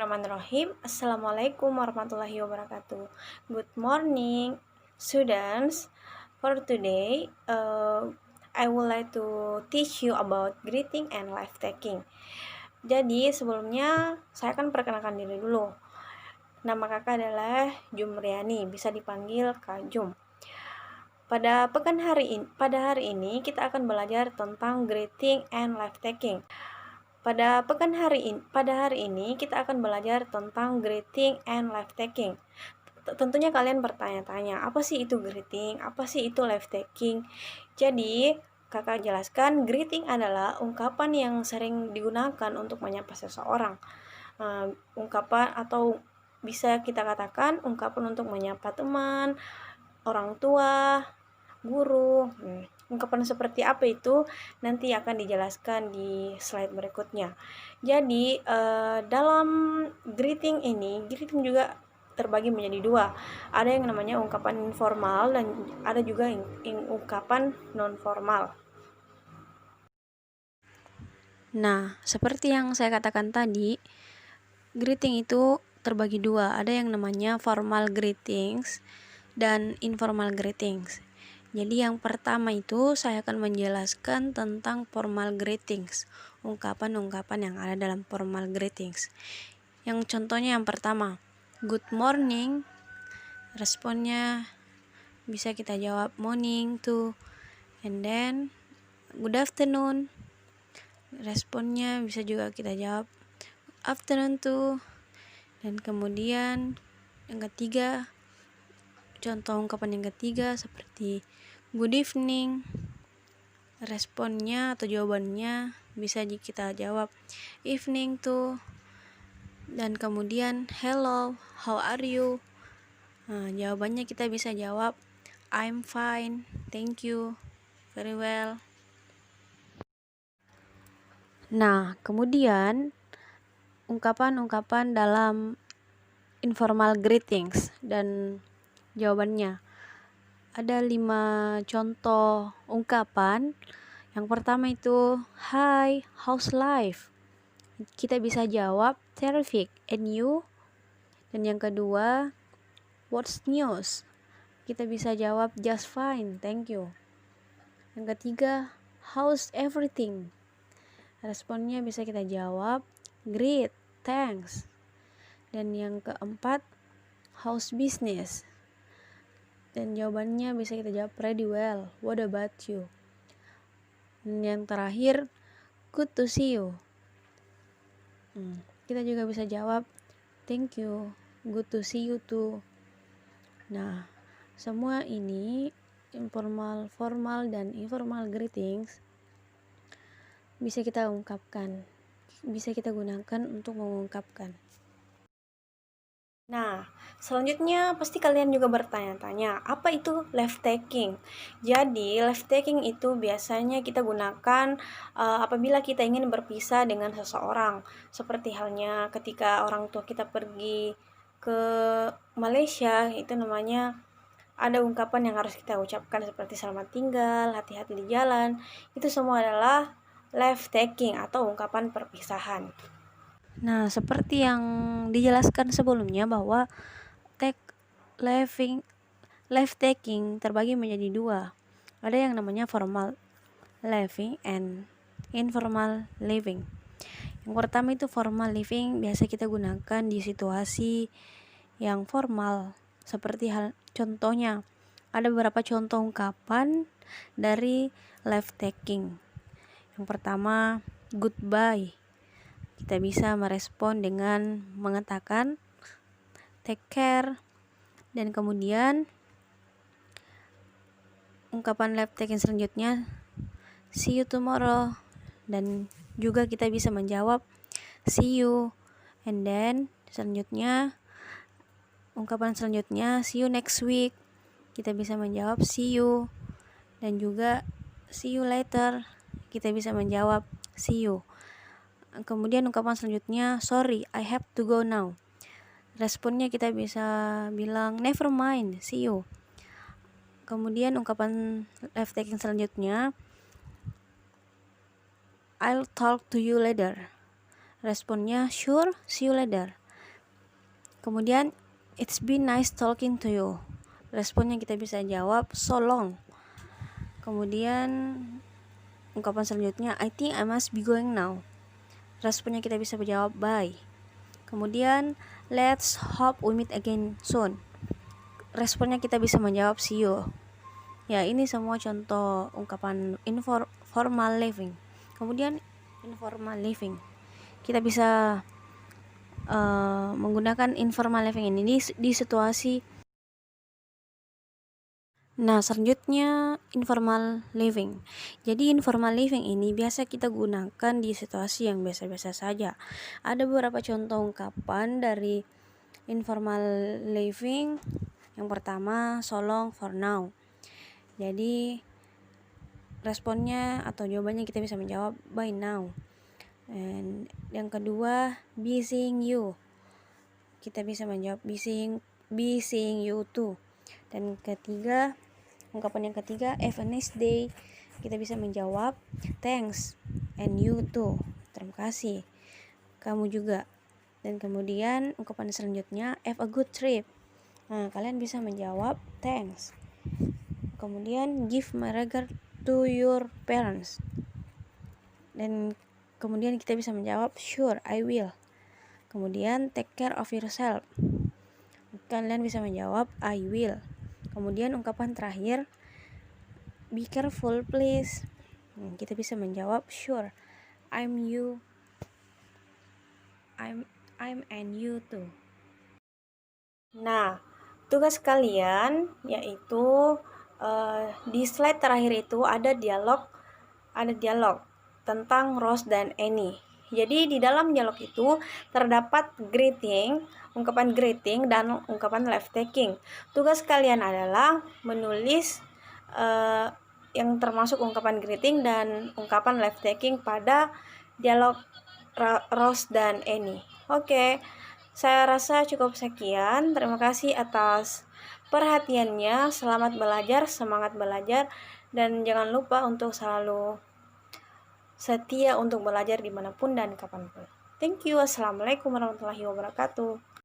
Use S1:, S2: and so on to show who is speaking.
S1: Bismillahirrahmanirrahim. Assalamualaikum warahmatullahi wabarakatuh. Good morning, students. For today, I would like to teach you about greeting and life taking. Jadi sebelumnya saya akan perkenalkan diri dulu. Nama kakak adalah Jumriani, bisa dipanggil Kak Jum. Pada hari ini kita akan belajar tentang greeting and life taking. Pada hari ini kita akan belajar tentang greeting and life taking. Tentunya kalian bertanya-tanya, apa sih itu greeting? Apa sih itu life taking? Jadi, kakak jelaskan, greeting adalah ungkapan yang sering digunakan untuk menyapa seseorang. Ungkapan atau bisa kita katakan ungkapan untuk menyapa teman, orang tua, guru. Ungkapan seperti apa itu nanti akan dijelaskan di slide berikutnya. Jadi dalam greeting juga terbagi menjadi dua. Ada yang namanya ungkapan informal dan ada juga ungkapan non formal.
S2: Nah, seperti yang saya katakan tadi, greeting itu terbagi dua. Ada yang namanya formal greetings dan informal greetings. Jadi yang pertama itu saya akan menjelaskan tentang formal greetings, ungkapan-ungkapan yang ada dalam formal greetings. Yang contohnya yang pertama, good morning, responnya bisa kita jawab morning to, and then good afternoon, responnya bisa juga kita jawab afternoon to, dan kemudian yang ketiga, contoh ungkapan yang ketiga seperti good evening, responnya atau jawabannya bisa kita jawab evening to, dan kemudian hello, how are you, jawabannya kita bisa jawab I'm fine, thank you, very well. Nah, kemudian ungkapan-ungkapan dalam informal greetings dan jawabannya. Ada 5 contoh ungkapan. Yang pertama itu hi, how's life? Kita bisa jawab terrific, and you? Dan yang kedua, what's news? Kita bisa jawab just fine, thank you. Yang ketiga, how's everything? Responnya bisa kita jawab great, thanks. Dan yang keempat, how's business? Dan jawabannya bisa kita jawab pretty well, what about you? Dan yang terakhir, good to see you. Kita juga bisa jawab thank you, good to see you too. Nah, semua ini informal, formal, dan informal greetings bisa kita ungkapkan, bisa kita gunakan untuk mengungkapkan.
S1: Nah, selanjutnya pasti kalian juga bertanya-tanya, apa itu life taking? Jadi, life taking itu biasanya kita gunakan apabila kita ingin berpisah dengan seseorang. Seperti halnya ketika orang tua kita pergi ke Malaysia, itu namanya ada ungkapan yang harus kita ucapkan seperti selamat tinggal, hati-hati di jalan. Itu semua adalah life taking atau ungkapan perpisahan.
S2: Nah, seperti yang dijelaskan sebelumnya bahwa life taking terbagi menjadi dua. Ada yang namanya formal living and informal living. Yang pertama itu formal living, biasa kita gunakan di situasi yang formal. Seperti contohnya, ada beberapa contoh ungkapan dari life taking. Yang pertama, goodbye. Kita bisa merespon dengan mengatakan take care. Dan kemudian ungkapan life taking selanjutnya see you tomorrow. Dan juga kita bisa menjawab see you. And then ungkapan selanjutnya see you next week. Kita bisa menjawab see you. Dan juga see you later. Kita bisa menjawab see you. Kemudian ungkapan selanjutnya sorry, I have to go now. Responnya kita bisa bilang never mind, see you. Kemudian ungkapan life taking selanjutnya I'll talk to you later. Responnya sure, see you later. Kemudian it's been nice talking to you. Responnya kita bisa jawab so long. Kemudian ungkapan selanjutnya I think I must be going now. Responnya kita bisa menjawab bye. Kemudian let's hope we meet again soon. Responnya kita bisa menjawab see you. Ya, ini semua contoh ungkapan formal living. Kemudian informal living, kita bisa menggunakan informal living ini di situasi. Nah, selanjutnya informal living. Jadi informal living ini biasa kita gunakan di situasi yang biasa-biasa saja. Ada beberapa contoh ungkapan dari informal living. Yang pertama, so long for now. Jadi responnya atau jawabannya kita bisa menjawab by now. And yang kedua, be seeing you. Kita bisa menjawab be seeing you too. Dan ketiga, ungkapan yang ketiga, have a nice day. Kita bisa menjawab thanks and you too. Terima kasih. Kamu juga. Dan kemudian ungkapan selanjutnya, have a good trip. Nah, kalian bisa menjawab thanks. Kemudian give my regard to your parents. Dan kemudian kita bisa menjawab sure I will. Kemudian take care of yourself. Kalian bisa menjawab I will. Kemudian ungkapan terakhir be careful please. Kita bisa menjawab sure I'm and you too.
S1: Nah, tugas kalian yaitu di slide terakhir itu ada dialog tentang Rose dan Annie. Jadi di dalam dialog itu terdapat greeting, ungkapan greeting dan ungkapan life taking. Tugas kalian adalah menulis yang termasuk ungkapan greeting dan ungkapan life taking pada dialog Rose dan Annie. Oke. Saya rasa cukup sekian. Terima kasih atas perhatiannya. Selamat belajar, semangat belajar, dan jangan lupa untuk selalu setia untuk belajar dimanapun dan kapanpun. Thank you. Assalamualaikum warahmatullahi wabarakatuh.